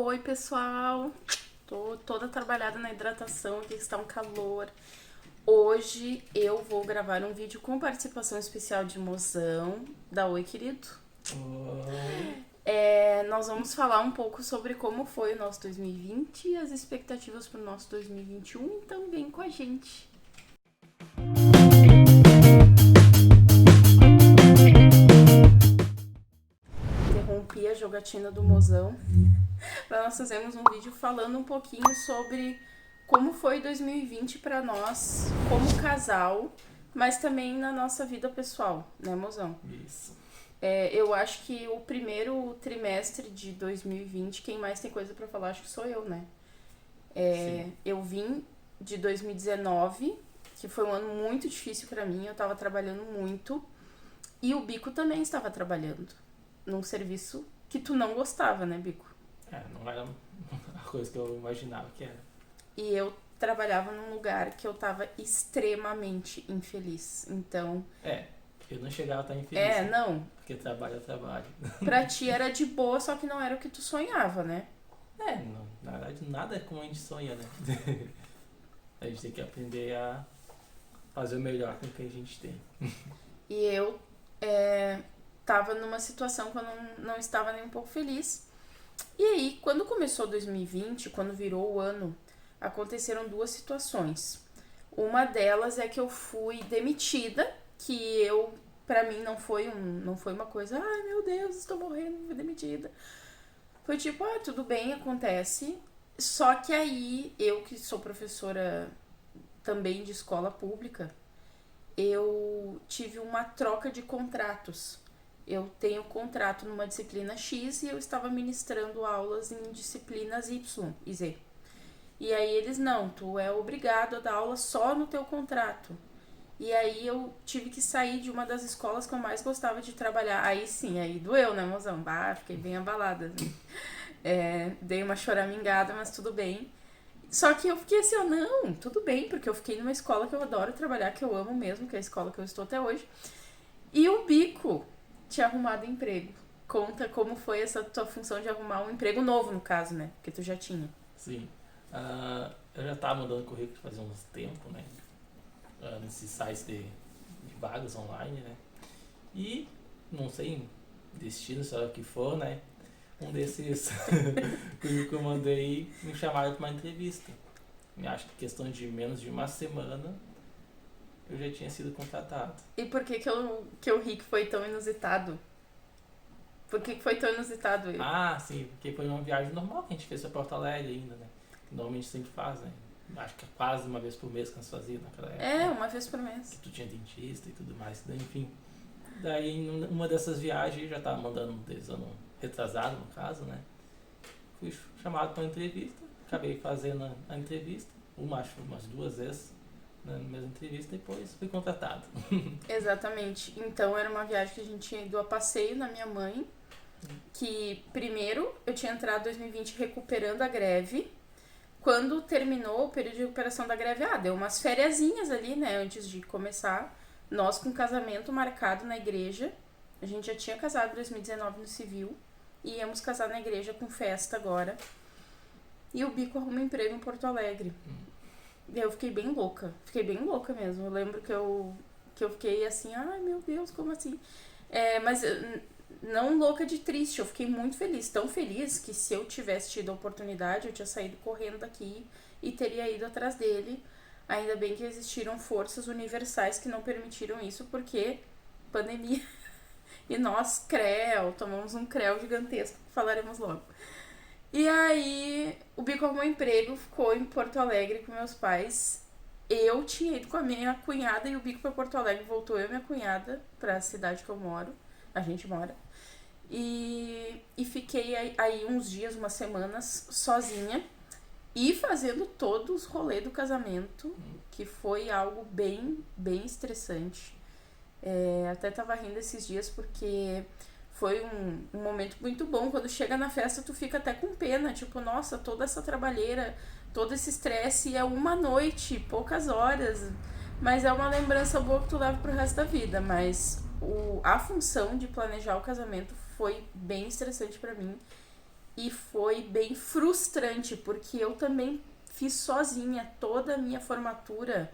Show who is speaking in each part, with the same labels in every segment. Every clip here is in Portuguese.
Speaker 1: Oi, pessoal. Tô toda trabalhada na hidratação, aqui está um calor. Hoje eu vou gravar um vídeo com participação especial de Mozão. Dá oi, querido.
Speaker 2: Oi.
Speaker 1: Nós vamos falar um pouco sobre como foi o nosso 2020 e as expectativas para o nosso 2021, então vem com a gente. Interrompi a jogatina do Mozão. Nós fazemos um vídeo falando um pouquinho sobre como foi 2020 para nós como casal, mas também na nossa vida pessoal, né, Mozão?
Speaker 2: Isso.
Speaker 1: Eu acho que o primeiro trimestre de 2020, quem mais tem coisa pra falar, acho que sou eu, né? Eu vim de 2019, que foi um ano muito difícil pra mim, eu tava trabalhando muito, e o Bico também estava trabalhando num serviço que tu não gostava, né, Bico?
Speaker 2: Não era a coisa que eu imaginava que era.
Speaker 1: E eu trabalhava num lugar que eu tava extremamente infeliz, então...
Speaker 2: Eu não chegava a estar infeliz.
Speaker 1: Não.
Speaker 2: Porque trabalho é trabalho.
Speaker 1: Pra ti era de boa, só que não era o que tu sonhava, né?
Speaker 2: Não, na verdade nada é como a gente sonha, né? A gente tem que aprender a fazer o melhor com o que a gente tem.
Speaker 1: E eu tava numa situação que eu não estava nem um pouco feliz. E aí, quando começou 2020, quando virou o ano, aconteceram duas situações. Uma delas é que eu fui demitida, que pra mim não foi uma coisa, ai meu Deus, estou morrendo, fui demitida. Foi tipo, tudo bem, acontece. Só que aí, eu que sou professora também de escola pública, eu tive uma troca de contratos. Eu tenho contrato numa disciplina X e eu estava ministrando aulas em disciplinas Y e Z. E aí eles, não, tu é obrigado a dar aula só no teu contrato. E aí eu tive que sair de uma das escolas que eu mais gostava de trabalhar. Aí sim, aí doeu, né, mozão? Fiquei bem abalada. Dei uma choramingada, mas tudo bem. Só que eu fiquei assim, não, tudo bem, porque eu fiquei numa escola que eu adoro trabalhar, que eu amo mesmo, que é a escola que eu estou até hoje. E o Bico tinha arrumado emprego. Conta como foi essa tua função de arrumar um emprego novo, no caso, né? Porque tu já tinha.
Speaker 2: Sim. Eu já estava mandando currículo fazia uns tempos, né? Nesses sites de vagas online, né? E, não sei, destino, sei lá o que for, né? Um desses currículos que eu mandei me chamaram para uma entrevista. Eu acho que questão de menos de uma semana eu já tinha sido contratado.
Speaker 1: E por que eu ri que foi tão inusitado? Por que foi tão inusitado ele?
Speaker 2: Sim, porque foi uma viagem normal que a gente fez pra Porto Alegre ainda, né? Que normalmente sempre faz, né? Acho que é quase uma vez por mês que nós fazíamos naquela época.
Speaker 1: Uma vez por mês.
Speaker 2: Que tu tinha dentista e tudo mais, enfim. Daí, uma dessas viagens, eu já tava mandando desde ano retrasado, no caso, né? Fui chamado para uma entrevista, acabei fazendo a entrevista, umas duas vezes, né, na mesma entrevista, e depois fui contratado.
Speaker 1: Exatamente. Então era uma viagem que a gente tinha ido a passeio na minha mãe, que primeiro eu tinha entrado em 2020 recuperando a greve. Quando terminou o período de recuperação da greve, deu umas fériasinhas ali, né, antes de começar. Nós com casamento marcado na igreja. A gente já tinha casado em 2019 no civil. E íamos casar na igreja com festa agora. E o Bico arruma emprego em Porto Alegre. E eu fiquei bem louca mesmo. Eu lembro que eu fiquei assim, ai meu Deus, como assim? Mas não louca de triste, eu fiquei muito feliz. Tão feliz que se eu tivesse tido a oportunidade, eu tinha saído correndo daqui e teria ido atrás dele. Ainda bem que existiram forças universais que não permitiram isso, porque pandemia. E nós, tomamos um creu gigantesco, que falaremos logo. E aí, o Bico arrumou emprego, ficou em Porto Alegre com meus pais. Eu tinha ido com a minha cunhada e o Bico foi Porto Alegre, voltou eu e minha cunhada pra cidade que eu moro. A gente mora. E fiquei aí uns dias, umas semanas, sozinha. E fazendo todos os rolês do casamento, que foi algo bem, bem estressante. Até tava rindo esses dias porque foi um momento muito bom. Quando chega na festa, tu fica até com pena. Tipo, nossa, toda essa trabalheira, todo esse estresse é uma noite, poucas horas. Mas é uma lembrança boa que tu leva pro resto da vida. Mas a função de planejar o casamento foi bem estressante pra mim. E foi bem frustrante, porque eu também fiz sozinha toda a minha formatura,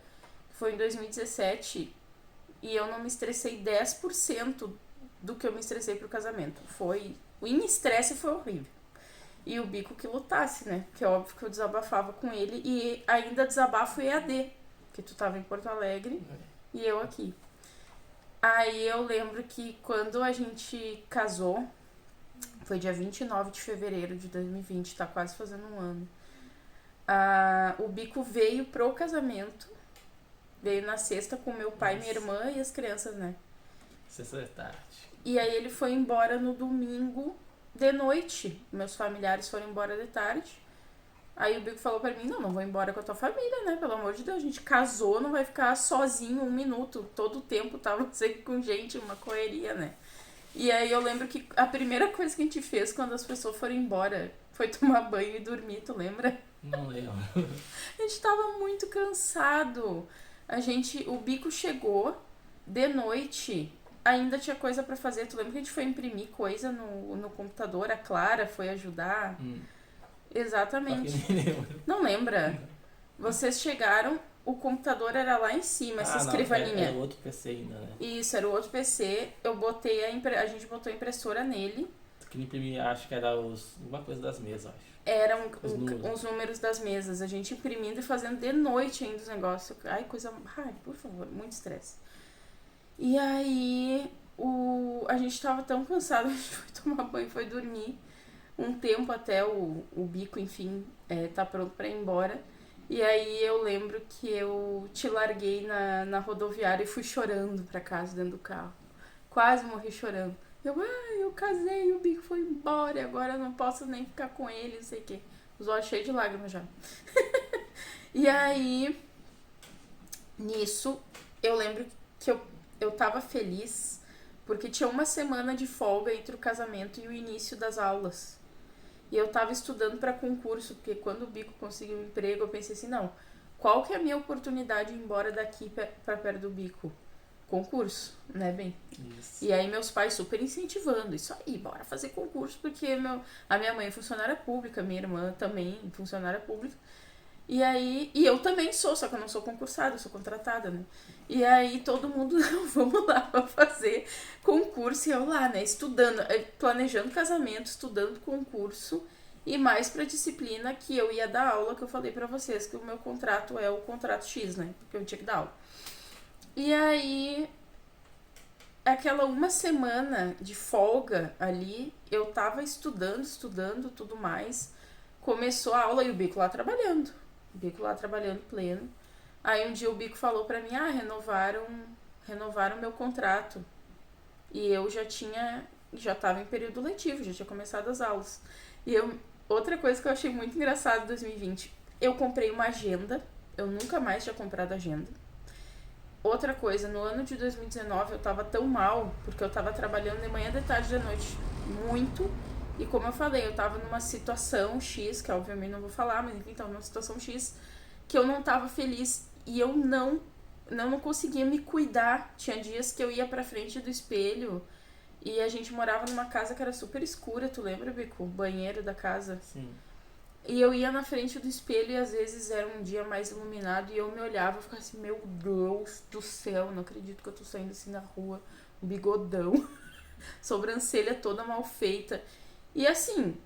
Speaker 1: que foi em 2017, e eu não me estressei 10% do que eu me estressei pro casamento. O in-estresse foi horrível. E o bico que lutasse, né? Que é óbvio que eu desabafava com ele. E ainda desabafo EAD, que tu tava em Porto Alegre e eu aqui. Aí eu lembro que quando a gente casou, foi dia 29 de fevereiro de 2020, tá quase fazendo um ano. O bico veio pro casamento, veio na sexta com meu pai, minha irmã e as crianças, né?
Speaker 2: Sexta da tarde.
Speaker 1: E aí ele foi embora no domingo de noite. Meus familiares foram embora de tarde. Aí o Bico falou pra mim, não vou embora com a tua família, né? Pelo amor de Deus, a gente casou, não vai ficar sozinho 1 minuto. Todo o tempo tava sempre com gente, uma correria, né? E aí eu lembro que a primeira coisa que a gente fez quando as pessoas foram embora foi tomar banho e dormir, tu lembra?
Speaker 2: Não lembro.
Speaker 1: A gente tava muito cansado. O Bico chegou de noite, ainda tinha coisa pra fazer. Tu lembra que a gente foi imprimir coisa no computador? A Clara foi ajudar. Exatamente. Não lembra? Vocês chegaram, o computador era lá em cima, essa escrivaninha.
Speaker 2: Era outro PC ainda, né?
Speaker 1: Isso, era o outro PC. Eu botei a gente botou a impressora nele.
Speaker 2: Que imprimir, acho que era alguma coisa das mesas, acho.
Speaker 1: Eram uns números das mesas. A gente imprimindo e fazendo de noite ainda os negócios. Ai, por favor, muito estresse. E aí, a gente tava tão cansado, a gente foi tomar banho, foi dormir. Um tempo até o Bico, enfim, tá pronto pra ir embora. E aí eu lembro que eu te larguei na rodoviária e fui chorando pra casa dentro do carro. Quase morri chorando. Eu casei, o Bico foi embora, e agora eu não posso nem ficar com ele, não sei o quê. Os olhos cheios de lágrimas já. E aí, nisso, eu lembro que eu tava feliz porque tinha uma semana de folga entre o casamento e o início das aulas. E eu tava estudando pra concurso, porque quando o Bico conseguiu um emprego, eu pensei assim, não, qual que é a minha oportunidade de ir embora daqui pra perto do Bico? Concurso, né, bem?
Speaker 2: Isso.
Speaker 1: E aí meus pais super incentivando, isso aí, bora fazer concurso, porque a minha mãe é funcionária pública, minha irmã também funcionária pública. E aí, eu também sou, só que eu não sou concursada, eu sou contratada, né? E aí todo mundo, vamos lá pra fazer concurso, e eu lá, né, estudando, planejando casamento, estudando concurso, e mais pra disciplina que eu ia dar aula, que eu falei pra vocês, que o meu contrato é o contrato X, né, porque eu tinha que dar aula. E aí, aquela uma semana de folga ali, eu tava estudando, tudo mais, começou a aula e o Bico lá trabalhando. O Bico lá trabalhando pleno. Aí um dia o Bico falou pra mim, renovaram meu contrato. E eu já tava em período letivo, já tinha começado as aulas. Outra coisa que eu achei muito engraçada em 2020, eu comprei uma agenda, eu nunca mais tinha comprado agenda. Outra coisa, no ano de 2019 eu tava tão mal, porque eu tava trabalhando de manhã, de tarde, de noite, muito. E como eu falei, eu tava numa situação X, que obviamente não vou falar, mas enfim, tava numa situação X, que eu não tava feliz. E eu não conseguia me cuidar. Tinha dias que eu ia pra frente do espelho e a gente morava numa casa que era super escura, tu lembra, Bico? O banheiro da casa.
Speaker 2: Sim.
Speaker 1: E eu ia na frente do espelho e às vezes era um dia mais iluminado e eu me olhava e ficava assim, meu Deus do céu, não acredito que eu tô saindo assim na rua, um bigodão, sobrancelha toda mal feita. E assim,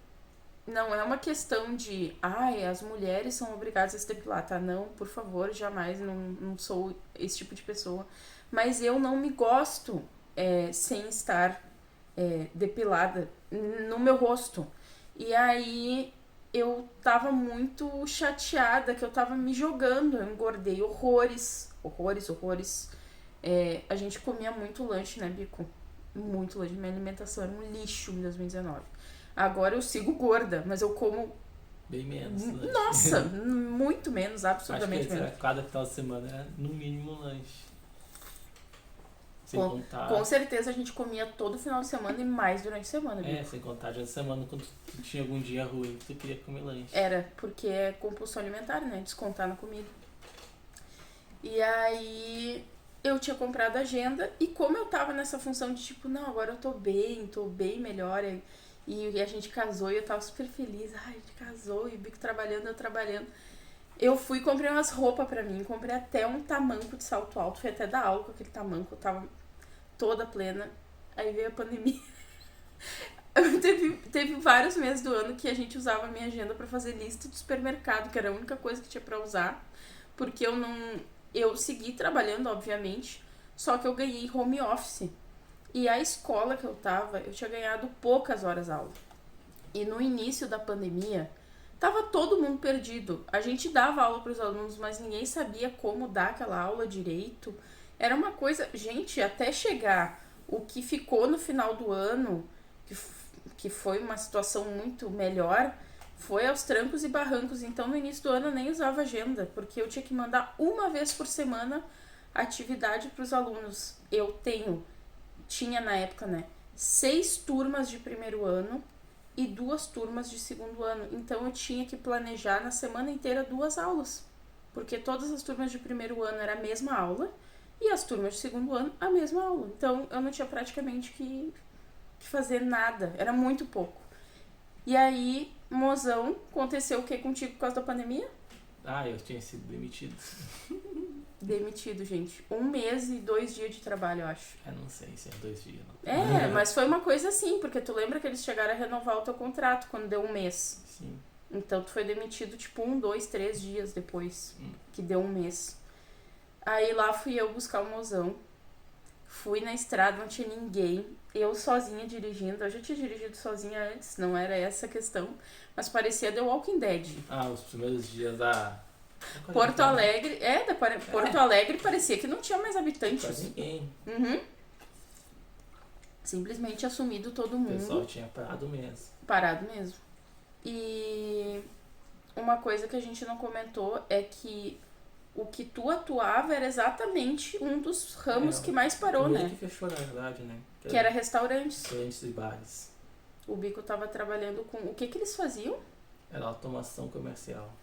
Speaker 1: não é uma questão de, as mulheres são obrigadas a se depilar, tá? Não, por favor, jamais, não sou esse tipo de pessoa. Mas eu não me gosto sem estar depilada no meu rosto. E aí eu tava muito chateada, que eu tava me jogando, eu engordei horrores. A gente comia muito lanche, né, Bico? Muito lanche, minha alimentação era um lixo em 2019. Agora eu sigo gorda, mas eu como...
Speaker 2: Bem menos lanche.
Speaker 1: Nossa, muito menos, absurdamente
Speaker 2: acho que
Speaker 1: menos.
Speaker 2: cada final de semana era no mínimo lanche. Sem contar...
Speaker 1: Com certeza a gente comia todo final de semana e mais durante a semana.
Speaker 2: Sem contar dia de semana, quando tu tinha algum dia ruim que tu queria comer lanche.
Speaker 1: Era, porque é compulsão alimentar, né? Descontar na comida. E aí eu tinha comprado a agenda e como eu tava nessa função de tipo, não, agora eu tô bem melhor. E a gente casou e eu tava super feliz. Ai, a gente casou e o Bico trabalhando, eu trabalhando. Eu fui e comprei umas roupas pra mim. Comprei até um tamanco de salto alto. Fui até dar aula com aquele tamanco. Eu tava toda plena. Aí veio a pandemia. Teve vários meses do ano que a gente usava a minha agenda pra fazer lista de supermercado, que era a única coisa que tinha pra usar. Porque eu não... Eu segui trabalhando, obviamente. Só que eu ganhei home office. E a escola que eu tava, eu tinha ganhado poucas horas aula. E no início da pandemia, tava todo mundo perdido. A gente dava aula para os alunos, mas ninguém sabia como dar aquela aula direito. Era uma coisa... Gente, até chegar o que ficou no final do ano, que foi uma situação muito melhor, foi aos trancos e barrancos. Então, no início do ano, eu nem usava agenda, porque eu tinha que mandar uma vez por semana atividade para os alunos. Tinha na época, né, 6 turmas de primeiro ano e 2 turmas de segundo ano. Então eu tinha que planejar na semana inteira 2 aulas. Porque todas as turmas de primeiro ano era a mesma aula e as turmas de segundo ano a mesma aula. Então eu não tinha praticamente que fazer nada. Era muito pouco. E aí, mozão, aconteceu o que contigo por causa da pandemia?
Speaker 2: Ah, eu tinha sido demitido.
Speaker 1: Demitido, gente. 1 mês e 2 dias de trabalho, eu acho.
Speaker 2: Eu não sei se é 2 dias, não.
Speaker 1: Mas foi uma coisa assim, porque tu lembra que eles chegaram a renovar o teu contrato quando deu 1 mês.
Speaker 2: Sim.
Speaker 1: Então tu foi demitido tipo 1, 2, 3 dias depois que deu 1 mês. Aí lá fui eu buscar o mozão. Fui na estrada, não tinha ninguém. Eu sozinha dirigindo. Eu já tinha dirigido sozinha antes, não era essa a questão. Mas parecia The Walking Dead.
Speaker 2: Ah, os primeiros dias da...
Speaker 1: Porto Alegre, Porto Alegre parecia que não tinha mais habitantes.
Speaker 2: Quase ninguém.
Speaker 1: Simplesmente assumido todo
Speaker 2: O
Speaker 1: mundo.
Speaker 2: pessoal tinha parado mesmo.
Speaker 1: Parado mesmo. E uma coisa que a gente não comentou é que o que tu atuava era exatamente um dos ramos que mais parou, né?
Speaker 2: que fechou, na verdade, né?
Speaker 1: Que era restaurantes.
Speaker 2: Restaurantes e bares.
Speaker 1: O Bico tava trabalhando com... O que eles faziam?
Speaker 2: Era automação comercial.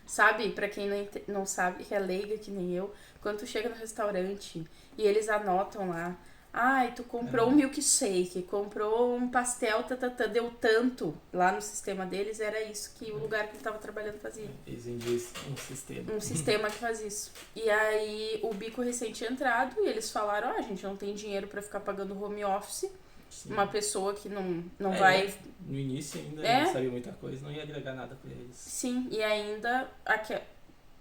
Speaker 1: Sabe, pra quem não sabe, que é leiga que nem eu, quando tu chega no restaurante e eles anotam lá, ai, tu comprou um milkshake, comprou um pastel, deu tanto. Lá no sistema deles era isso que o lugar que ele tava trabalhando fazia.
Speaker 2: Eles vendiam um sistema.
Speaker 1: Um sistema que faz isso. E aí o Bico recém tinha entrado e eles falaram, a gente não tem dinheiro pra ficar pagando home office. Sim. Uma pessoa que não vai...
Speaker 2: No início ainda não sabia muita coisa, não ia agregar nada pra eles.
Speaker 1: Sim, e ainda, aqui,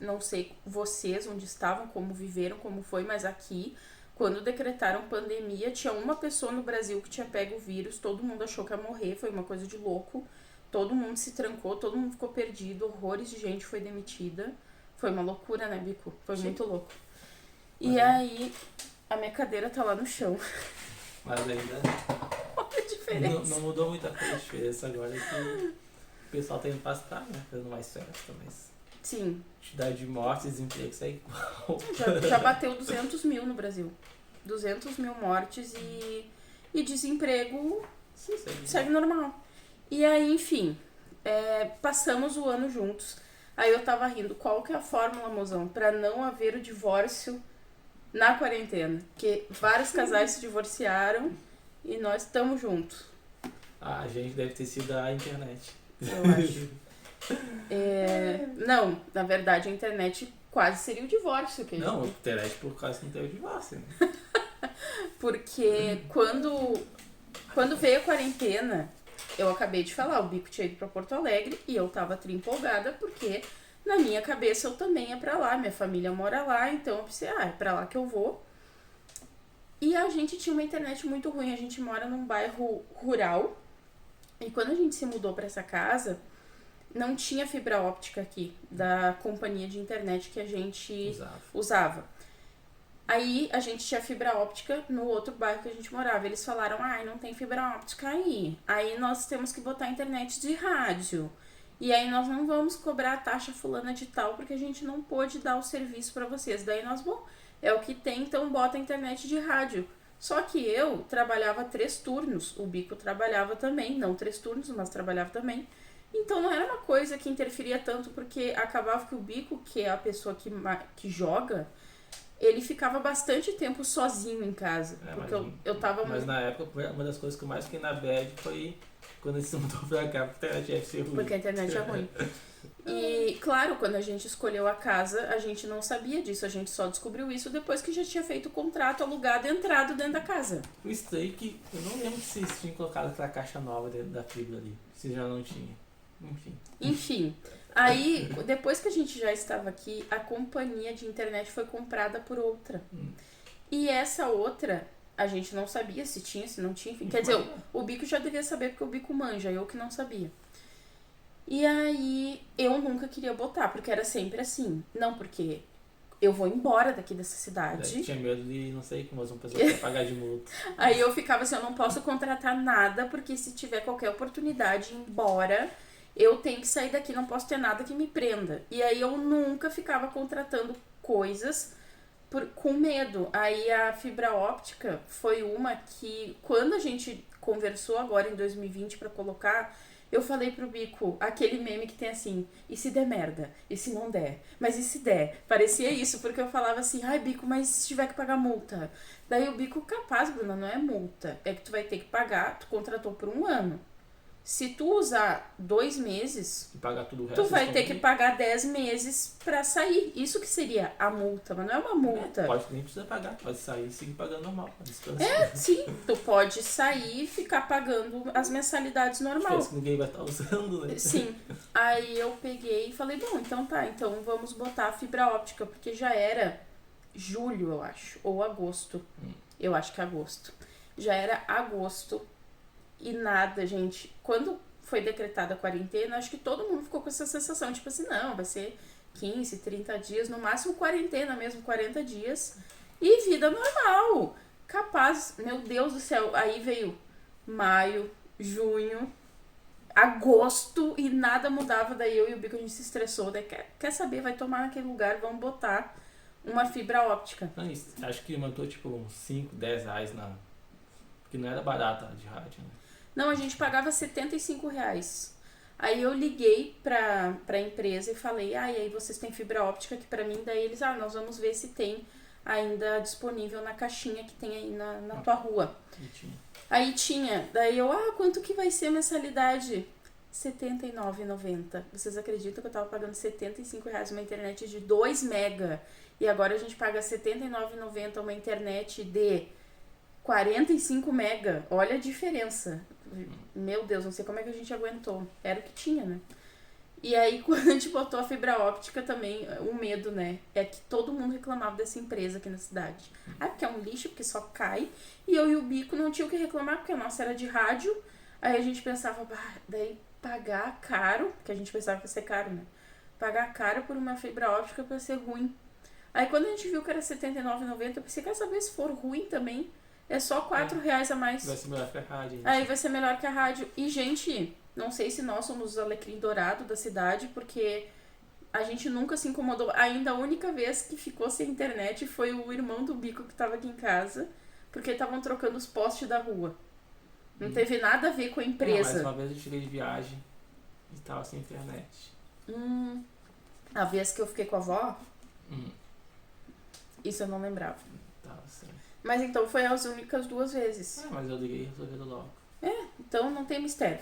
Speaker 1: não sei vocês onde estavam, como viveram, como foi, mas aqui, quando decretaram pandemia, tinha uma pessoa no Brasil que tinha pego o vírus, todo mundo achou que ia morrer, foi uma coisa de louco, todo mundo se trancou, todo mundo ficou perdido, horrores de gente foi demitida. Foi uma loucura, né, Bico? Foi muito louco. E aí, a minha cadeira tá lá no chão.
Speaker 2: Mas ainda
Speaker 1: Olha a diferença.
Speaker 2: Não mudou muita coisa. A diferença agora é que o pessoal tá indo pra estar, né? Fazendo mais festa, mas...
Speaker 1: Sim.
Speaker 2: Quantidade de mortes e desemprego é igual.
Speaker 1: Já bateu 200 mil no Brasil. 200 mil mortes e desemprego segue normal. E aí, enfim, passamos o ano juntos. Aí eu tava rindo, qual que é a fórmula, mozão, pra não haver o divórcio na quarentena? Porque vários casais se divorciaram e nós estamos juntos.
Speaker 2: A gente deve ter sido a internet.
Speaker 1: Eu acho. Não, na verdade a internet quase seria o divórcio.
Speaker 2: Não, a internet por causa que não teve divórcio, né?
Speaker 1: Porque quando veio a quarentena, eu acabei de falar, o Bico tinha ido pra Porto Alegre e eu tava empolgada porque na minha cabeça eu também ia pra lá, minha família mora lá, então eu pensei, é pra lá que eu vou. E a gente tinha uma internet muito ruim, a gente mora num bairro rural e quando a gente se mudou pra essa casa, não tinha fibra óptica aqui da companhia de internet que a gente usava. Aí a gente tinha fibra óptica no outro bairro que a gente morava. Eles falaram, não tem fibra óptica aí. Aí nós temos que botar internet de rádio. E aí nós não vamos cobrar a taxa fulana de tal, porque a gente não pôde dar o serviço pra vocês. Daí nós, é o que tem, então bota a internet de rádio. Só que eu trabalhava 3 turnos. O Bico trabalhava também, não 3 turnos, mas trabalhava também. Então não era uma coisa que interferia tanto, porque acabava que o Bico, que é a pessoa que joga, ele ficava bastante tempo sozinho em casa. Porque eu tava
Speaker 2: mas na época, uma das coisas que eu mais fiquei na bad foi quando ele se mudou pra cá, porque a internet ia ser ruim.
Speaker 1: Porque a internet é ruim. E, claro, quando a gente escolheu a casa, a gente não sabia disso. A gente só descobriu isso depois que já tinha feito o contrato, alugado e entrado dentro da casa.
Speaker 2: O estranho é que eu não lembro se vocês tinham colocado aquela caixa nova dentro da fibra ali. Se já não tinha.
Speaker 1: Enfim. Aí, depois que a gente já estava aqui, a companhia de internet foi comprada por outra. E essa outra, a gente não sabia se tinha, se não tinha. Enfim. Quer dizer, o Bico já devia saber porque o Bico manja, eu que não sabia. E aí, eu nunca queria botar, porque era sempre assim. Não, porque eu vou embora daqui dessa cidade.
Speaker 2: Eu tinha medo de, não sei, como uma pessoa vai pagar de multa.
Speaker 1: Aí eu ficava assim, eu não posso contratar nada, porque se tiver qualquer oportunidade de ir embora, eu tenho que sair daqui, não posso ter nada que me prenda. E aí eu nunca ficava contratando coisas com medo. Aí a fibra óptica foi uma que, quando a gente conversou agora em 2020 pra colocar, eu falei pro Bico, aquele meme que tem assim, e se der merda? E se não der? Mas e se der? Parecia isso, porque eu falava assim, ai Bico, mas se tiver que pagar multa? Daí o Bico, capaz, Bruna, não é multa, é que tu vai ter que pagar, tu contratou por 1 ano. Se tu usar 2 meses,
Speaker 2: E pagar tudo o resto.
Speaker 1: tu vai ter que pagar 10 meses pra sair. Isso que seria a multa, mas não é uma multa.
Speaker 2: Pode, nem precisa pagar, pode sair e seguir pagando normal.
Speaker 1: Sim, tu pode sair e ficar pagando as mensalidades normal.
Speaker 2: Que ninguém vai estar usando, né?
Speaker 1: Sim. Aí eu peguei e falei, bom, então tá, então vamos botar a fibra óptica, porque já era julho, eu acho, ou agosto. Eu acho que é agosto. Já era agosto. E nada, gente. Quando foi decretada a quarentena, acho que todo mundo ficou com essa sensação, tipo assim, não, vai ser 15, 30 dias, no máximo quarentena mesmo, 40 dias. E vida normal. Capaz, meu Deus do céu. Aí veio maio, junho, agosto e nada mudava. Daí eu e o Bico, a gente se estressou. Daí, quer saber, vai tomar naquele lugar, vamos botar uma fibra óptica.
Speaker 2: Não, acho que mandou tipo uns 5, 10 reais porque não era barata de rádio, né?
Speaker 1: Não, a gente pagava R$75. Aí eu liguei pra empresa e falei, e aí vocês têm fibra óptica aqui pra mim? Daí eles, nós vamos ver se tem ainda disponível na caixinha que tem aí na tua rua. Aí tinha. Daí eu, quanto que vai ser a mensalidade? R$79,90. Vocês acreditam que eu tava pagando R$75 uma internet de 2 mega? E agora a gente paga R$79,90 uma internet de 45 mega. Olha a diferença. Meu Deus, não sei como é que a gente aguentou. Era o que tinha, né? E aí, quando a gente botou a fibra óptica também, o medo, né? É que todo mundo reclamava dessa empresa aqui na cidade. Porque é um lixo, porque só cai. E eu e o Bico não tinha o que reclamar, porque a nossa era de rádio. Aí a gente pensava, daí pagar caro, que a gente pensava que ia ser caro, né? Pagar caro por uma fibra óptica pra ser ruim. Aí quando a gente viu que era R$79,90, eu pensei, quer saber se for ruim também? É só R$4 a mais.
Speaker 2: Vai ser melhor que a rádio. Gente.
Speaker 1: Aí vai ser melhor que a rádio. E, gente, não sei se nós somos os alecrim dourado da cidade, porque a gente nunca se incomodou. Ainda a única vez que ficou sem internet foi o irmão do Bico que tava aqui em casa, porque estavam trocando os postes da rua. Não teve nada a ver com a empresa.
Speaker 2: Mas uma vez eu cheguei de viagem e tava sem internet.
Speaker 1: A vez que eu fiquei com a avó, isso eu não lembrava.
Speaker 2: Tava sem.
Speaker 1: Mas então foi as únicas 2 vezes.
Speaker 2: Mas eu liguei e resolvi logo.
Speaker 1: Então não tem mistério.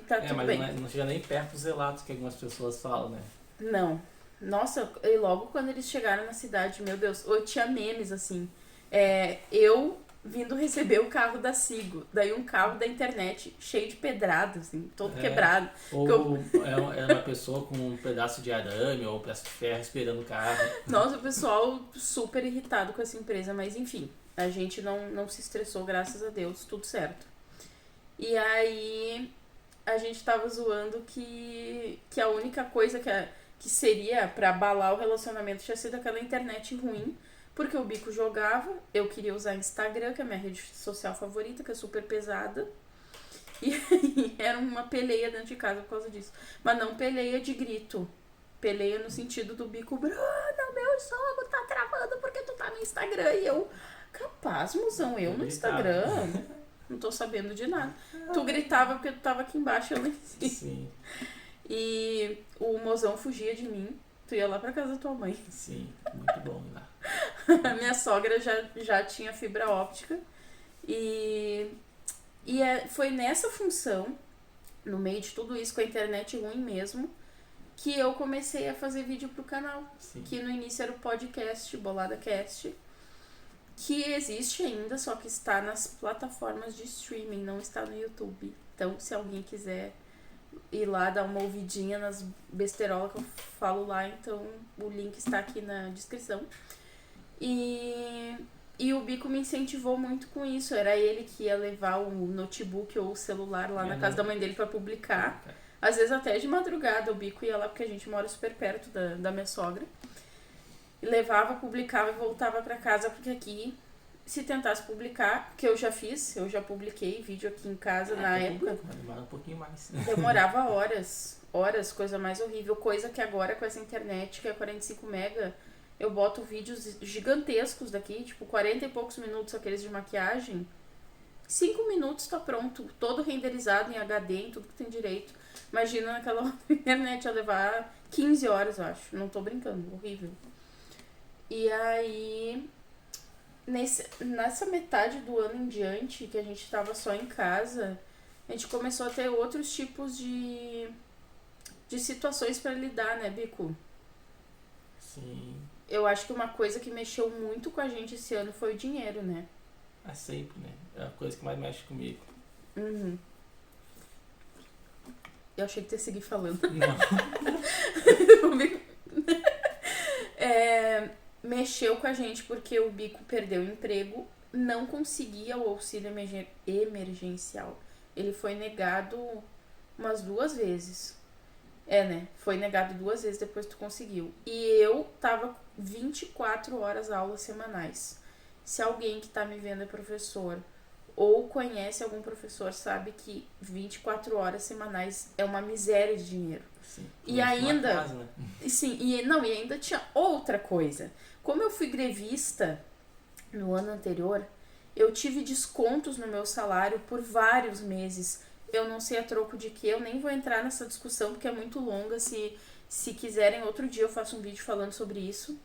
Speaker 1: Tá tudo
Speaker 2: mas
Speaker 1: bem.
Speaker 2: não chega nem perto dos relatos que algumas pessoas falam, né?
Speaker 1: Não. Nossa, e logo quando eles chegaram na cidade, meu Deus, eu tinha memes assim. Eu vindo receber o carro da Sigo, daí um carro da internet cheio de pedrada, assim, todo quebrado.
Speaker 2: Ou é uma pessoa com um pedaço de arame ou um pedaço de ferro esperando o carro.
Speaker 1: Nossa, o pessoal super irritado com essa empresa, mas enfim, a gente não se estressou, graças a Deus, tudo certo. E aí a gente tava zoando que a única coisa que seria pra abalar o relacionamento tinha sido aquela internet ruim, porque o Bico jogava, eu queria usar Instagram, que é a minha rede social favorita, que é super pesada. E aí era uma peleia dentro de casa por causa disso. Mas não peleia de grito. Peleia no sentido do Bico, Bruna, meu jogo tá travando porque tu tá no Instagram. E eu, capaz, mozão, eu no Instagram? Não tô sabendo de nada. Tu gritava porque tu tava aqui embaixo, eu nem sei.
Speaker 2: Sim.
Speaker 1: E o mozão fugia de mim. Tu ia lá pra casa da tua mãe.
Speaker 2: Sim, muito bom lá.
Speaker 1: A minha sogra já tinha fibra óptica. E foi nessa função no meio de tudo isso, com a internet ruim mesmo, que eu comecei a fazer vídeo pro canal.
Speaker 2: Sim.
Speaker 1: Que no início era o podcast, Bolada Cast, que existe ainda, só que está nas plataformas de streaming, não está no YouTube. Então, se alguém quiser ir lá dar uma ouvidinha nas besterolas que eu falo lá, então o link está aqui na descrição. E o Bico me incentivou muito com isso. Era ele que ia levar o notebook ou o celular lá na casa da mãe dele para publicar. Às vezes até de madrugada o Bico ia lá, porque a gente mora super perto da minha sogra. E levava, publicava e voltava para casa, porque aqui, se tentasse publicar, que eu já fiz, eu já publiquei vídeo aqui em casa na época.
Speaker 2: Demora um pouquinho mais.
Speaker 1: Demorava horas, coisa mais horrível. Coisa que agora com essa internet, que é 45 mega, eu boto vídeos gigantescos daqui, tipo 40 e poucos minutos, aqueles de maquiagem. 5 minutos tá pronto, todo renderizado em HD, em tudo que tem direito. Imagina naquela internet ia levar 15 horas, eu acho. Não tô brincando, horrível. E aí, nessa metade do ano em diante, que a gente tava só em casa, a gente começou a ter outros tipos de situações pra lidar, né, Bico?
Speaker 2: Sim.
Speaker 1: Eu acho que uma coisa que mexeu muito com a gente esse ano foi o dinheiro, né?
Speaker 2: É sempre, né? É a coisa que mais mexe comigo.
Speaker 1: Uhum. Eu achei que tu ia seguir falando.
Speaker 2: Não.
Speaker 1: Mexeu com a gente porque o Bico perdeu o emprego, não conseguia o auxílio emergencial. Ele foi negado umas 2 vezes. Né? Foi negado 2 vezes, depois tu conseguiu. E eu tava 24 horas aulas semanais. Se alguém que tá me vendo é professor ou conhece algum professor, sabe que 24 horas semanais é uma miséria de dinheiro.
Speaker 2: Sim,
Speaker 1: e ainda...
Speaker 2: casa, né?
Speaker 1: Sim, e ainda tinha outra coisa. Como eu fui grevista no ano anterior, eu tive descontos no meu salário por vários meses. Eu não sei a troco de que, eu nem vou entrar nessa discussão porque é muito longa. Se quiserem, outro dia eu faço um vídeo falando sobre isso.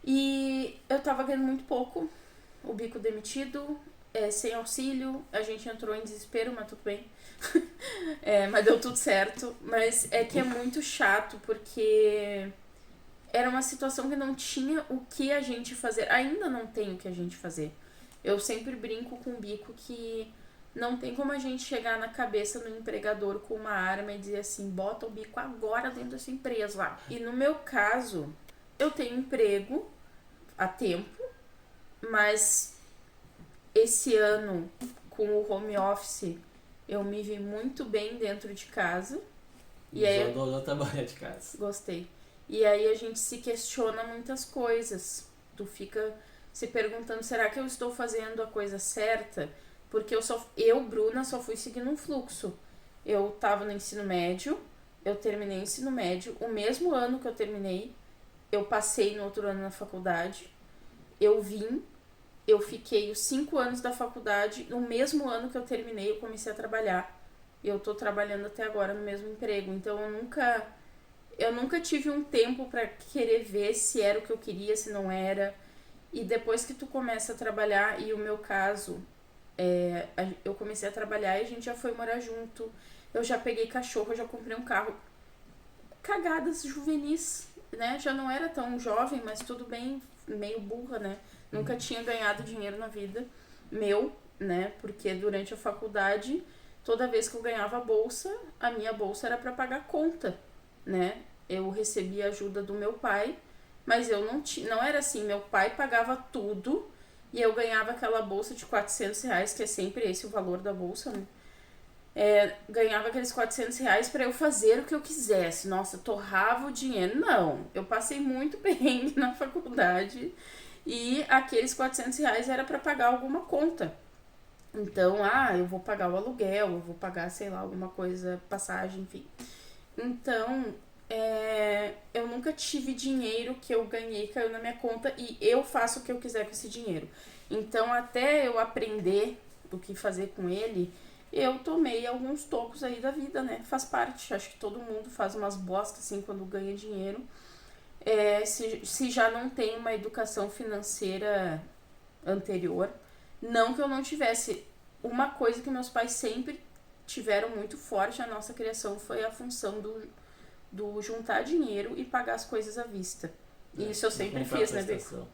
Speaker 1: E eu tava ganhando muito pouco, o Bico demitido, sem auxílio, a gente entrou em desespero, mas tudo bem. Mas deu tudo certo. Mas é que é muito chato, porque era uma situação que não tinha o que a gente fazer. Ainda não tem o que a gente fazer. Eu sempre brinco com o Bico que não tem como a gente chegar na cabeça do empregador com uma arma e dizer assim, bota o Bico agora dentro dessa empresa. E no meu caso, eu tenho emprego há tempo, mas esse ano, com o home office, eu me vi muito bem dentro de casa.
Speaker 2: E aí adorou trabalhar de casa.
Speaker 1: Gostei. E aí a gente se questiona muitas coisas. Tu fica se perguntando, será que eu estou fazendo a coisa certa? Porque eu, Bruna, só fui seguindo um fluxo. Eu tava no ensino médio, eu terminei o ensino médio, o mesmo ano que eu terminei, eu passei no outro ano na faculdade, eu fiquei os 5 anos da faculdade, no mesmo ano que eu terminei, eu comecei a trabalhar. E eu tô trabalhando até agora no mesmo emprego, então eu nunca tive um tempo pra querer ver se era o que eu queria, se não era. E depois que tu começa a trabalhar, e o meu caso, eu comecei a trabalhar e a gente já foi morar junto. Eu já peguei cachorro, eu já comprei um carro. Cagadas juvenis, né? Já não era tão jovem, mas tudo bem, meio burra, né? Nunca tinha ganhado dinheiro na vida, né? Porque durante a faculdade, toda vez que eu ganhava bolsa, a minha bolsa era pra pagar conta, né? Eu recebia ajuda do meu pai, mas eu não era assim, meu pai pagava tudo e eu ganhava aquela bolsa de R$400, que é sempre esse o valor da bolsa, né? Ganhava aqueles R$400 pra eu fazer o que eu quisesse. Nossa, torrava o dinheiro. Não, eu passei muito bem na faculdade e aqueles R$400 era pra pagar alguma conta. Então, eu vou pagar o aluguel, eu vou pagar, sei lá, alguma coisa, passagem, enfim. Então, eu nunca tive dinheiro que eu ganhei, caiu na minha conta e eu faço o que eu quiser com esse dinheiro. Então, até eu aprender o que fazer com ele, eu tomei alguns tocos aí da vida, né? Faz parte, acho que todo mundo faz umas bostas assim quando ganha dinheiro. Se já não tem uma educação financeira anterior, não que eu não tivesse. Uma coisa que meus pais sempre tiveram muito forte na nossa criação foi a função do juntar dinheiro e pagar as coisas à vista. E isso eu sempre fiz, né, Bico?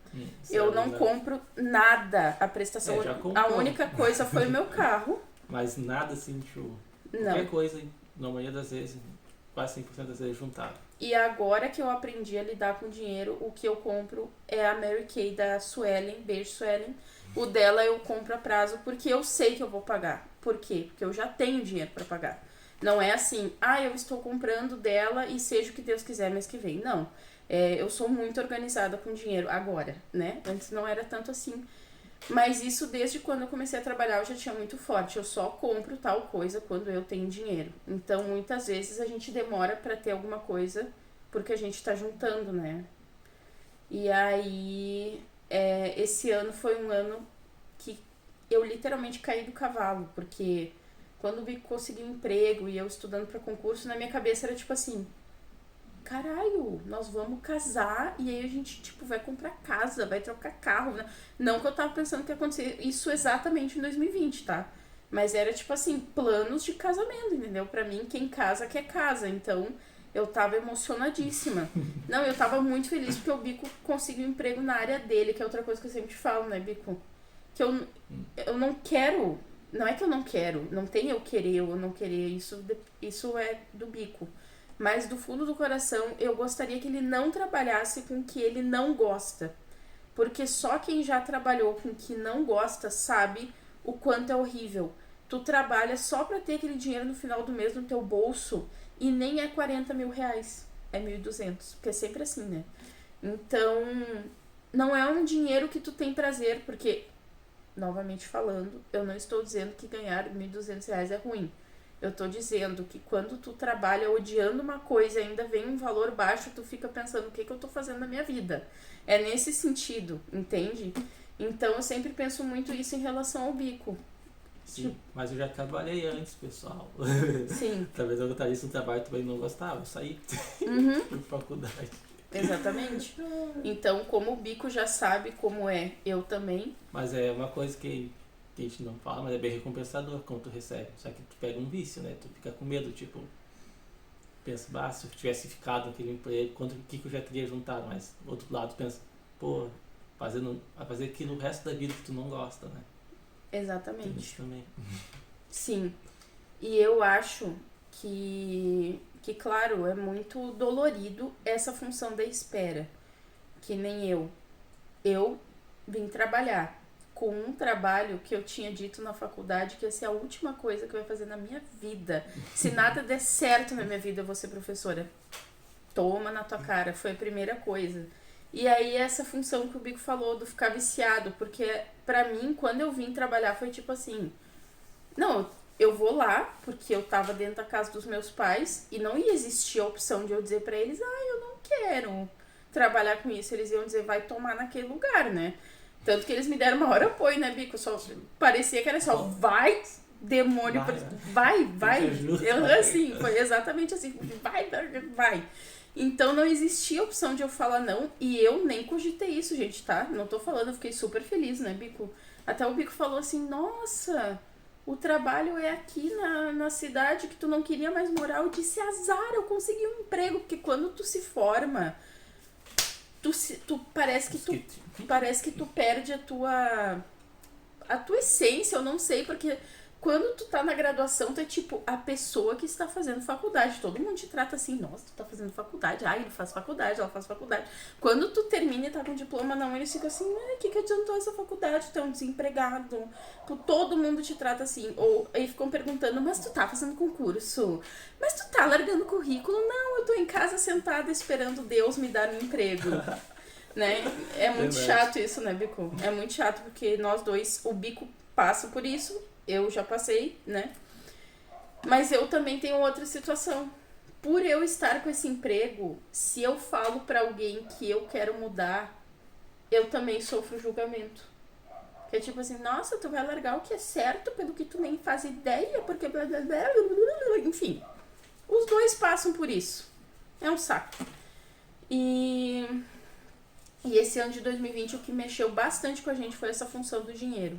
Speaker 1: Eu não compro nada a prestação. A única coisa foi o meu carro.
Speaker 2: Mas nada assim, tipo,
Speaker 1: Não.
Speaker 2: qualquer coisa, na maioria das vezes, quase 100% das vezes juntado.
Speaker 1: E agora que eu aprendi a lidar com dinheiro, o que eu compro é a Mary Kay da Suelen, beijo Suelen. O dela eu compro a prazo porque eu sei que eu vou pagar. Por quê? Porque eu já tenho dinheiro pra pagar. Não é assim, eu estou comprando dela e seja o que Deus quiser mês que vem. Não. Eu sou muito organizada com dinheiro agora, né? Antes não era tanto assim. Mas isso desde quando eu comecei a trabalhar eu já tinha muito forte. Eu só compro tal coisa quando eu tenho dinheiro. Então muitas vezes a gente demora pra ter alguma coisa porque a gente tá juntando, né? E aí esse ano foi um ano que eu literalmente caí do cavalo. Porque quando o Bico conseguiu um emprego e eu estudando pra concurso, na minha cabeça era tipo assim... Caralho, nós vamos casar e aí a gente, tipo, vai comprar casa, vai trocar carro. Não que eu tava pensando que ia acontecer isso exatamente em 2020, tá? Mas era, tipo assim, planos de casamento, entendeu? Pra mim, quem casa quer casa. Então, eu tava emocionadíssima. Não, eu tava muito feliz porque o Bico conseguiu um emprego na área dele, que é outra coisa que eu sempre te falo, né, Bico? Que eu não quero... Não é que eu não quero, não tem eu querer ou eu não querer, isso é do Bico. Mas do fundo do coração, eu gostaria que ele não trabalhasse com o que ele não gosta. Porque só quem já trabalhou com o que não gosta sabe o quanto é horrível. Tu trabalha só pra ter aquele dinheiro no final do mês no teu bolso e nem é 40 mil reais, é 1.200, porque é sempre assim, né? Então, não é um dinheiro que tu tem prazer, porque, novamente falando, eu não estou dizendo que ganhar 1.200 reais é ruim. Eu tô dizendo que quando tu trabalha odiando uma coisa e ainda vem um valor baixo, tu fica pensando o que eu tô fazendo na minha vida. É nesse sentido, entende? Então eu sempre penso muito isso em relação ao Bico.
Speaker 2: Sim, mas eu já trabalhei antes, pessoal.
Speaker 1: Sim.
Speaker 2: Talvez eu gostaria de um trabalho que também não gostava, eu saí por faculdade.
Speaker 1: Exatamente. Então, como o Bico já sabe como é, eu também.
Speaker 2: Mas é uma coisa que a gente não fala, mas é bem recompensador quando tu recebe. Só que tu pega um vício, né? Tu fica com medo, tipo... Pensa, se eu tivesse ficado naquele emprego, quanto que eu já teria juntado? Mas, do outro lado, tu pensa, pô, fazer aquilo o resto da vida que tu não gosta, né?
Speaker 1: Exatamente.
Speaker 2: Tem isso também.
Speaker 1: Sim. E eu acho que, claro, é muito dolorido essa função da espera. Que nem eu. Eu vim trabalhar com um trabalho que eu tinha dito na faculdade que ia ser a última coisa que eu ia fazer na minha vida. Se nada der certo na minha vida, eu vou ser professora. Toma na tua cara, foi a primeira coisa. E aí essa função que o Bico falou do ficar viciado, porque pra mim, quando eu vim trabalhar, foi tipo assim... Não, eu vou lá, porque eu tava dentro da casa dos meus pais, e não ia existir a opção de eu dizer pra eles, eu não quero trabalhar com isso. Eles iam dizer, vai tomar naquele lugar, né? Tanto que eles me deram maior apoio, né, Bico? Só parecia que era só, vai, demônio, vai. Eu, assim, foi exatamente assim, vai. Então não existia opção de eu falar não, e eu nem cogitei isso, gente, tá? Não tô falando, eu fiquei super feliz, né, Bico? Até o Bico falou assim, nossa, o trabalho é aqui na cidade que tu não queria mais morar. Eu disse, azar, eu consegui um emprego, porque quando tu se forma... Parece que tu perde a tua essência, eu não sei, porque quando tu tá na graduação, tu é tipo a pessoa que está fazendo faculdade. Todo mundo te trata assim, nossa, tu tá fazendo faculdade, ele faz faculdade, ela faz faculdade. Quando tu termina e tá com diploma, não, eles ficam assim, o que adiantou essa faculdade? Tu é um desempregado. Todo mundo te trata assim. Ou aí ficam perguntando, mas tu tá fazendo concurso? Mas tu tá largando currículo? Não, eu tô em casa sentada esperando Deus me dar um emprego. Né? É muito chato isso, né, Bico? É muito chato porque nós dois, o Bico passa por isso, eu já passei, né? Mas eu também tenho outra situação. Por eu estar com esse emprego, se eu falo pra alguém que eu quero mudar, eu também sofro julgamento. Que é tipo assim, nossa, tu vai largar o que é certo pelo que tu nem faz ideia, porque blá blá blá blá blá. Enfim, os dois passam por isso. É um saco. E esse ano de 2020 o que mexeu bastante com a gente foi essa função do dinheiro.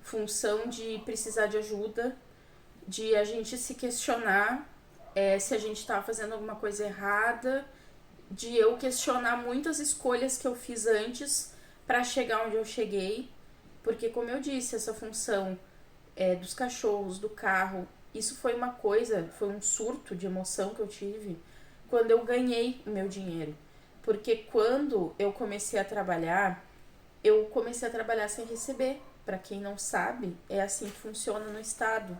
Speaker 1: Função de precisar de ajuda de a gente se questionar se a gente tá fazendo alguma coisa errada, de eu questionar muitas escolhas que eu fiz antes para chegar onde eu cheguei, porque como eu disse, essa função dos cachorros, do carro, isso foi uma coisa, foi um surto de emoção que eu tive quando eu ganhei o meu dinheiro. Porque quando eu comecei a trabalhar sem receber. Para quem não sabe, é assim que funciona no estado.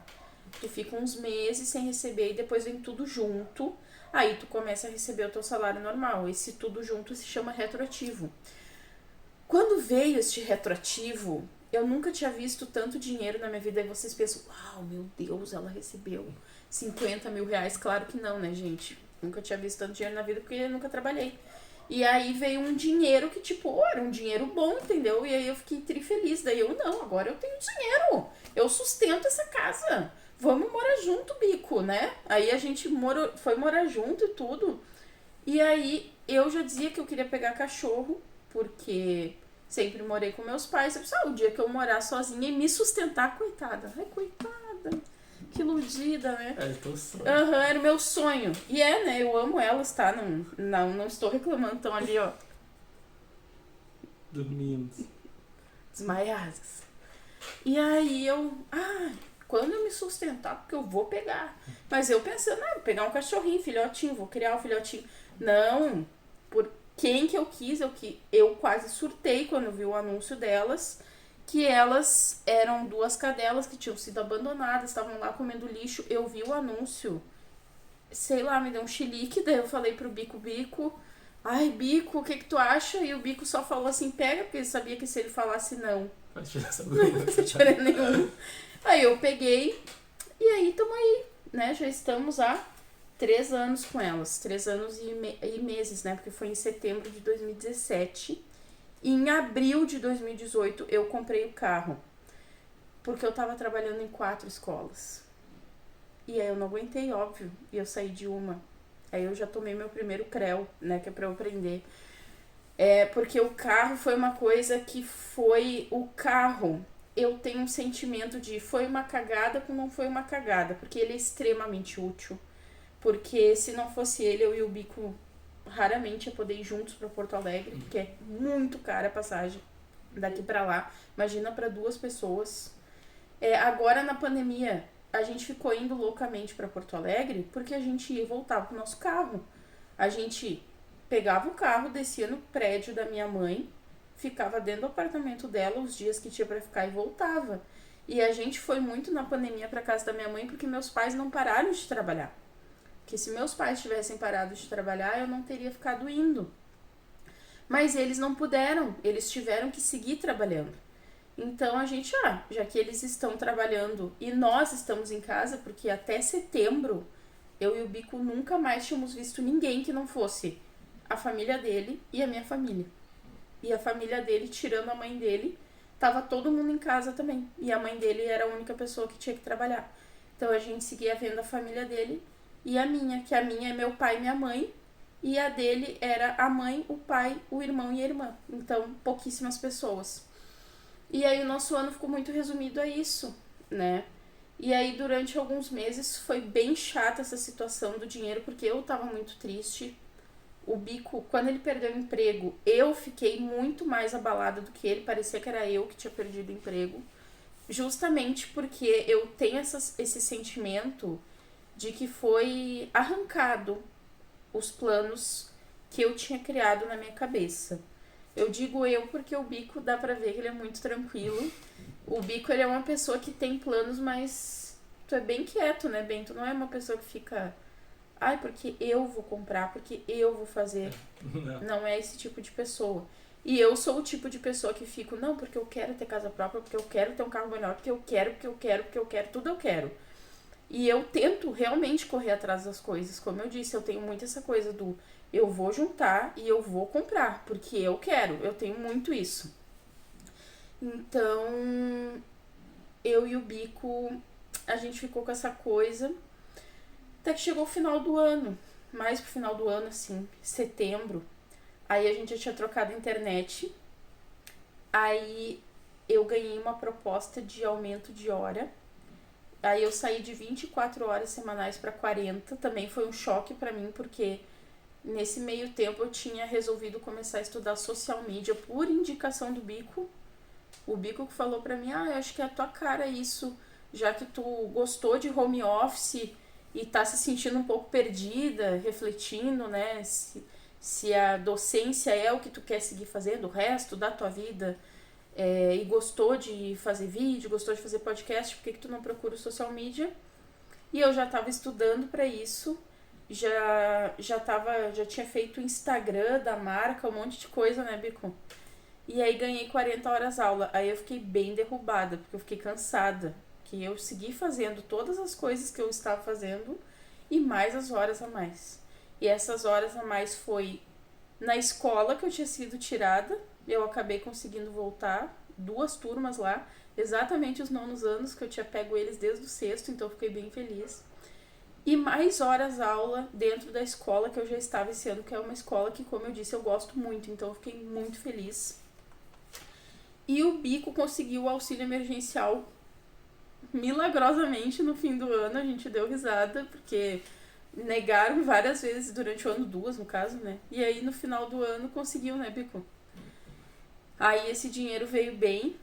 Speaker 1: Tu fica uns meses sem receber e depois vem tudo junto. Aí tu começa a receber o teu salário normal. Esse tudo junto se chama retroativo. Quando veio este retroativo, eu nunca tinha visto tanto dinheiro na minha vida. E vocês pensam, uau, meu Deus, ela recebeu 50 mil reais. Claro que não, né, gente? Nunca tinha visto tanto dinheiro na vida porque eu nunca trabalhei. E aí veio um dinheiro que, tipo, era um dinheiro bom, entendeu? E aí eu fiquei trifeliz. Daí eu, não, agora eu tenho dinheiro. Eu sustento essa casa. Vamos morar junto, bico, né? Aí a gente foi morar junto e tudo. E aí eu já dizia que eu queria pegar cachorro, porque sempre morei com meus pais. Eu pensei, o dia que eu morar sozinha e me sustentar, coitada. Ai, coitada. Que iludida, né?
Speaker 2: É teu sonho.
Speaker 1: Era o meu sonho. E né? Eu amo elas, tá? Não estou reclamando. Estão ali, ó.
Speaker 2: Dormindo.
Speaker 1: Desmaiadas. E aí quando eu me sustentar, porque eu vou pegar. Mas eu pensando, vou pegar um cachorrinho, filhotinho, vou criar um filhotinho. Não, por quem que eu quis, eu quase surtei quando eu vi o anúncio delas, que elas eram 2 cadelas que tinham sido abandonadas, estavam lá comendo lixo. Eu vi o anúncio, sei lá, me deu um chilique, daí eu falei pro Bico, ai, Bico, o que tu acha? E o Bico só falou assim, pega, porque ele sabia que se ele falasse não,
Speaker 2: Vai tirar essa
Speaker 1: não ia fazer diferença nenhuma. Aí eu peguei, e aí tamo aí, né, já estamos há 3 anos com elas, 3 anos e meses, né, porque foi em setembro de 2017. E em abril de 2018 eu comprei o carro, porque eu tava trabalhando em 4 escolas. E aí eu não aguentei, óbvio, e eu saí de uma. Aí eu já tomei meu primeiro CREO, né, que é pra eu aprender. Porque o carro foi uma coisa que foi... O carro, eu tenho um sentimento de foi uma cagada com não foi uma cagada, porque ele é extremamente útil. Porque se não fosse ele, eu e o Bico raramente ia poder ir juntos pra Porto Alegre, porque é muito cara a passagem daqui pra lá. Imagina pra 2 pessoas. Agora na pandemia, a gente ficou indo loucamente pra Porto Alegre porque a gente ia e voltava com o nosso carro. A gente pegava o carro, descia no prédio da minha mãe, ficava dentro do apartamento dela os dias que tinha pra ficar e voltava. E a gente foi muito na pandemia pra casa da minha mãe porque meus pais não pararam de trabalhar. Porque se meus pais tivessem parado de trabalhar, eu não teria ficado indo. Mas eles não puderam, eles tiveram que seguir trabalhando. Então a gente, já que eles estão trabalhando e nós estamos em casa, porque até setembro eu e o Bico nunca mais tínhamos visto ninguém que não fosse a família dele e a minha família. E a família dele, tirando a mãe dele, tava todo mundo em casa também. E a mãe dele era a única pessoa que tinha que trabalhar. Então a gente seguia vendo a família dele e a minha, que a minha é meu pai e minha mãe, e a dele era a mãe, o pai, o irmão e a irmã. Então, pouquíssimas pessoas. E aí o nosso ano ficou muito resumido a isso, né? E aí durante alguns meses foi bem chata essa situação do dinheiro, porque eu tava muito triste. O Bico, quando ele perdeu o emprego, eu fiquei muito mais abalada do que ele. Parecia que era eu que tinha perdido o emprego. Justamente porque eu tenho esse sentimento de que foi arrancado os planos que eu tinha criado na minha cabeça. Eu digo eu porque o Bico dá pra ver que ele é muito tranquilo. O Bico, ele é uma pessoa que tem planos, mas tu é bem quieto, né, Ben? Tu não é uma pessoa que fica... Ai, porque eu vou comprar, porque eu vou fazer. Não é esse tipo de pessoa. E eu sou o tipo de pessoa que fico, não, porque eu quero ter casa própria, porque eu quero ter um carro melhor, porque eu quero, tudo eu quero. E eu tento realmente correr atrás das coisas. Como eu disse, eu tenho muito essa coisa do eu vou juntar e eu vou comprar, porque eu quero. Eu tenho muito isso. Então, eu e o Bico, a gente ficou com essa coisa. Até que chegou o final do ano. Mais pro final do ano, assim, setembro. Aí a gente já tinha trocado a internet. Aí eu ganhei uma proposta de aumento de hora. Aí eu saí de 24 horas semanais para 40. Também foi um choque para mim, porque nesse meio tempo eu tinha resolvido começar a estudar social media por indicação do Bico. O Bico que falou pra mim, eu acho que é a tua cara isso, já que tu gostou de home office e tá se sentindo um pouco perdida, refletindo, né, se a docência é o que tu quer seguir fazendo o resto da tua vida, e gostou de fazer vídeo, gostou de fazer podcast, por que tu não procura o social media? E eu já tava estudando pra isso, já tinha feito o Instagram da marca, um monte de coisa, né, Bico? E aí ganhei 40 horas aula. Aí eu fiquei bem derrubada, porque eu fiquei cansada. Que eu segui fazendo todas as coisas que eu estava fazendo e mais as horas a mais. E essas horas a mais foi na escola que eu tinha sido tirada. Eu acabei conseguindo voltar, 2 turmas lá, exatamente os 9º anos, que eu tinha pego eles desde o 6º, então eu fiquei bem feliz. E mais horas aula dentro da escola que eu já estava esse ano, que é uma escola que, como eu disse, eu gosto muito, então eu fiquei muito feliz. E o Bico conseguiu o auxílio emergencial milagrosamente no fim do ano. A gente deu risada, porque negaram várias vezes durante o ano, 2 no caso, né? E aí no final do ano conseguiu, né, Bico? Aí esse dinheiro veio bem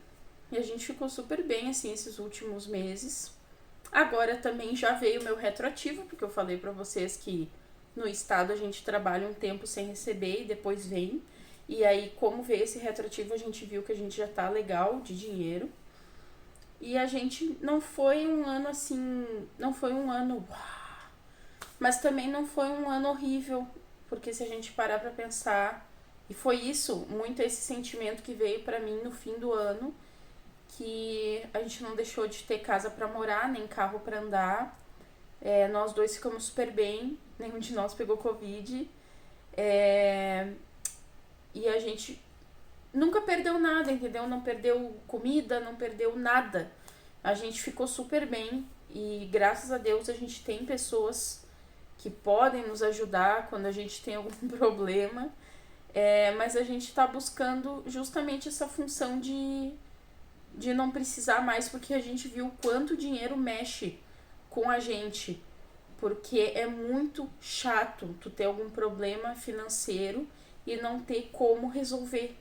Speaker 1: e a gente ficou super bem, assim, esses últimos meses. Agora também já veio o meu retroativo, porque eu falei pra vocês que no estado a gente trabalha um tempo sem receber e depois vem. E aí, como veio esse retroativo, a gente viu que a gente já tá legal de dinheiro. E a gente não foi um ano assim, não foi um ano, mas também não foi um ano horrível, porque se a gente parar pra pensar, e foi isso, muito esse sentimento que veio pra mim no fim do ano, que a gente não deixou de ter casa pra morar, nem carro pra andar. Nós dois ficamos super bem, nenhum de nós pegou Covid. E a gente nunca perdeu nada, entendeu? Não perdeu comida, não perdeu nada. A gente ficou super bem e graças a Deus a gente tem pessoas que podem nos ajudar quando a gente tem algum problema. Mas a gente tá buscando justamente essa função de não precisar mais, porque a gente viu quanto o dinheiro mexe com a gente. Porque é muito chato tu ter algum problema financeiro e não ter como resolver.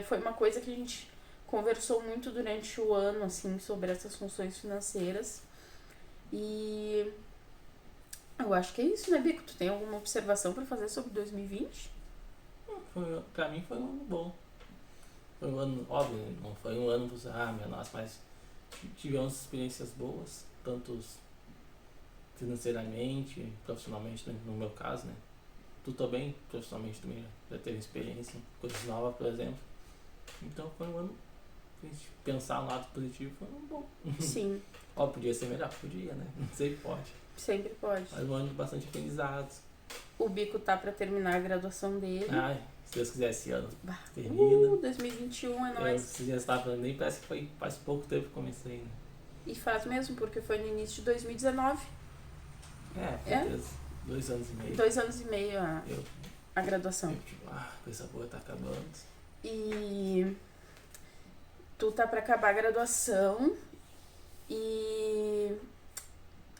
Speaker 1: Foi uma coisa que a gente conversou muito durante o ano, assim, sobre essas funções financeiras. E eu acho que é isso, né, Bico? Tu tem alguma observação pra fazer sobre 2020?
Speaker 2: Pra mim foi um ano bom. Foi um ano, óbvio, não foi um ano minha nossa, mas tivemos experiências boas, tanto financeiramente, profissionalmente, no meu caso, né? Tu também, profissionalmente, também já teve experiência, coisas novas, por exemplo. Então foi um ano, se a gente pensar no lado positivo, foi um ano bom.
Speaker 1: Sim.
Speaker 2: Ó, podia ser melhor, podia, né? Não sei, pode.
Speaker 1: Sempre pode.
Speaker 2: Mas um ano de bastante aprendizados.
Speaker 1: O Bico tá pra terminar a graduação dele.
Speaker 2: Ai, se Deus quiser, esse ano termina.
Speaker 1: 2021 é nóis.
Speaker 2: Você já estava falando, nem parece que foi faz pouco tempo que comecei, né?
Speaker 1: E faz mesmo, porque foi no início de 2019.
Speaker 2: Certeza. 2 anos e meio.
Speaker 1: 2 anos e meio a graduação.
Speaker 2: Coisa boa, tá acabando.
Speaker 1: E tu tá pra acabar a graduação e...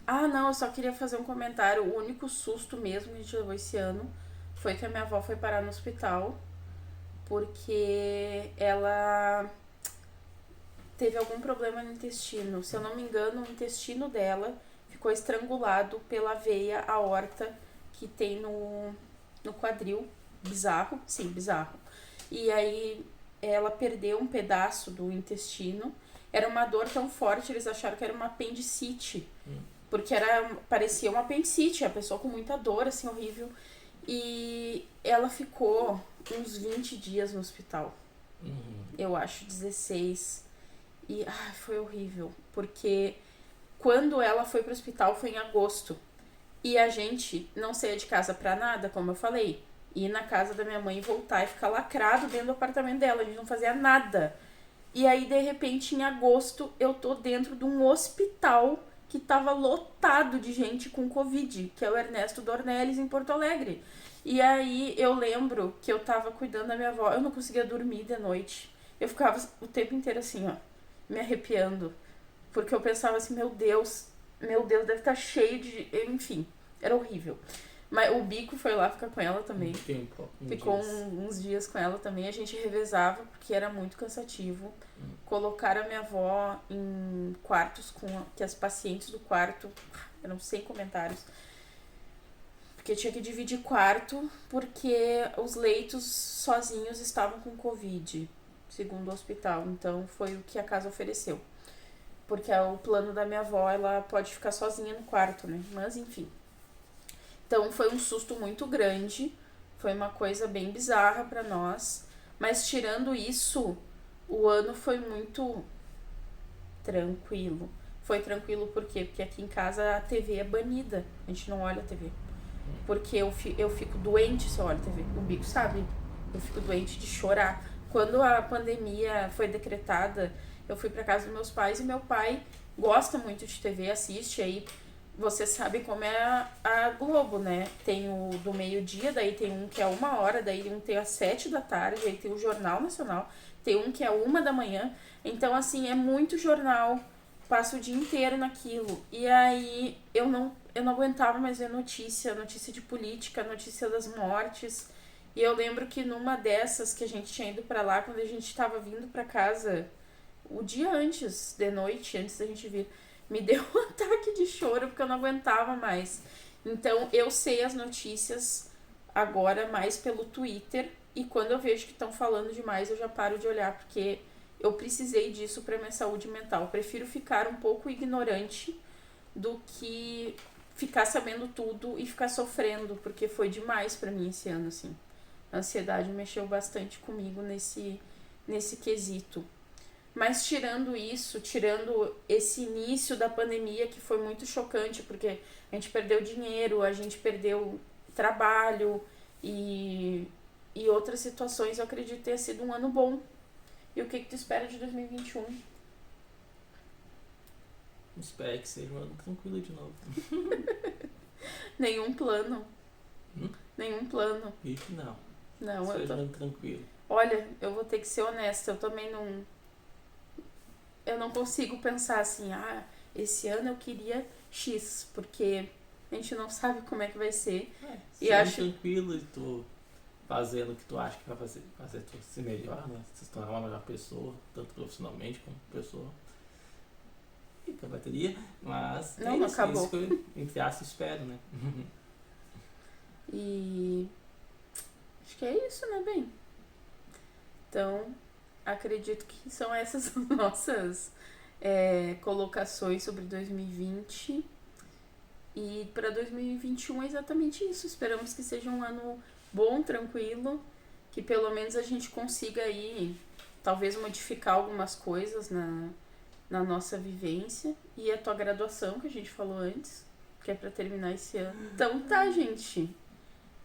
Speaker 1: não, eu só queria fazer um comentário. O único susto mesmo que a gente levou esse ano foi que a minha avó foi parar no hospital porque ela teve algum problema no intestino. Se eu não me engano, o intestino dela ficou estrangulado pela veia aorta que tem no quadril. Bizarro, sim, bizarro. E aí ela perdeu um pedaço do intestino. Era uma dor tão forte, eles acharam que era uma apendicite. Porque parecia uma apendicite, a pessoa com muita dor, assim, horrível. E ela ficou uns 20 dias no hospital. Eu acho, 16. E foi horrível, porque quando ela foi pro hospital foi em agosto. E a gente não saía de casa pra nada, como eu falei. Ir na casa da minha mãe e voltar e ficar lacrado dentro do apartamento dela. A gente não fazia nada. E aí, de repente, em agosto, eu tô dentro de um hospital que tava lotado de gente com Covid, que é o Ernesto Dornelles, em Porto Alegre. E aí, eu lembro que eu tava cuidando da minha avó, eu não conseguia dormir de noite. Eu ficava o tempo inteiro assim, ó, me arrepiando. Porque eu pensava assim, meu Deus, deve estar cheio de... Enfim, era horrível. Mas o Bico foi lá ficar com ela também. Ficou uns dias com ela também. A gente revezava, porque era muito cansativo. Colocaram a minha avó em quartos que as pacientes do quarto... Eram 100 comentários. Porque tinha que dividir quarto, porque os leitos sozinhos estavam com Covid, segundo o hospital. Então, foi o que a casa ofereceu. Porque o plano da minha avó, ela pode ficar sozinha no quarto, né? Mas, enfim. Então, foi um susto muito grande. Foi uma coisa bem bizarra pra nós. Mas, tirando isso, o ano foi muito tranquilo. Foi tranquilo por quê? Porque aqui em casa a TV é banida. A gente não olha a TV. Porque eu fico doente se eu olho a TV. O Bico sabe. Eu fico doente de chorar. Quando a pandemia foi decretada, eu fui pra casa dos meus pais e meu pai gosta muito de TV, assiste aí. Você sabe como é a Globo, né? Tem o do meio-dia, daí tem um que é 1h, daí um tem às 7 da tarde, aí tem o Jornal Nacional, tem um que é 1 da manhã. Então, assim, é muito jornal. Passo o dia inteiro naquilo. E aí eu não aguentava mais ver notícia de política, notícia das mortes. E eu lembro que numa dessas que a gente tinha ido pra lá, quando a gente tava vindo pra casa, o dia antes, de noite, antes da gente vir, me deu um ataque de choro porque eu não aguentava mais. Então eu sei as notícias agora mais pelo Twitter. E quando eu vejo que estão falando demais, eu já paro de olhar, porque eu precisei disso pra minha saúde mental. Eu prefiro ficar um pouco ignorante do que ficar sabendo tudo e ficar sofrendo, porque foi demais pra mim esse ano, assim. A ansiedade mexeu bastante comigo nesse quesito. Mas tirando isso, tirando esse início da pandemia, que foi muito chocante, porque a gente perdeu dinheiro, a gente perdeu trabalho e outras situações, eu acredito ter sido um ano bom. E o que tu espera de 2021?
Speaker 2: Espero que seja um ano tranquilo de novo.
Speaker 1: Nenhum plano. Nenhum plano.
Speaker 2: E que não.
Speaker 1: Não,
Speaker 2: seja um ano tranquilo.
Speaker 1: Olha, eu vou ter que ser honesta, eu também não... Eu não consigo pensar assim, esse ano eu queria X, porque a gente não sabe como é que vai ser.
Speaker 2: E acho tranquilo e tu fazendo o que tu acha que vai fazer tu ser melhor, né? Se tornar uma melhor pessoa, tanto profissionalmente como pessoa. E pra bateria, mas
Speaker 1: não acabou.
Speaker 2: Isso que eu, entre aspas, espero, né?
Speaker 1: E acho que é isso, né, bem? Então, acredito que são essas nossas colocações sobre 2020. E para 2021 é exatamente isso. Esperamos que seja um ano bom, tranquilo, que pelo menos a gente consiga aí talvez modificar algumas coisas na nossa vivência. E a tua graduação, que a gente falou antes, que é para terminar esse ano. Então tá, gente.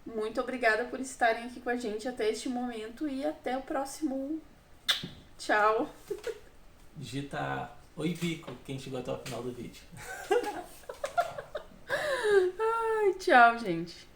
Speaker 1: Muito obrigada por estarem aqui com a gente até este momento e até o próximo. Tchau.
Speaker 2: Digita Oi Bico, quem chegou até o final do vídeo.
Speaker 1: Ai, tchau, gente.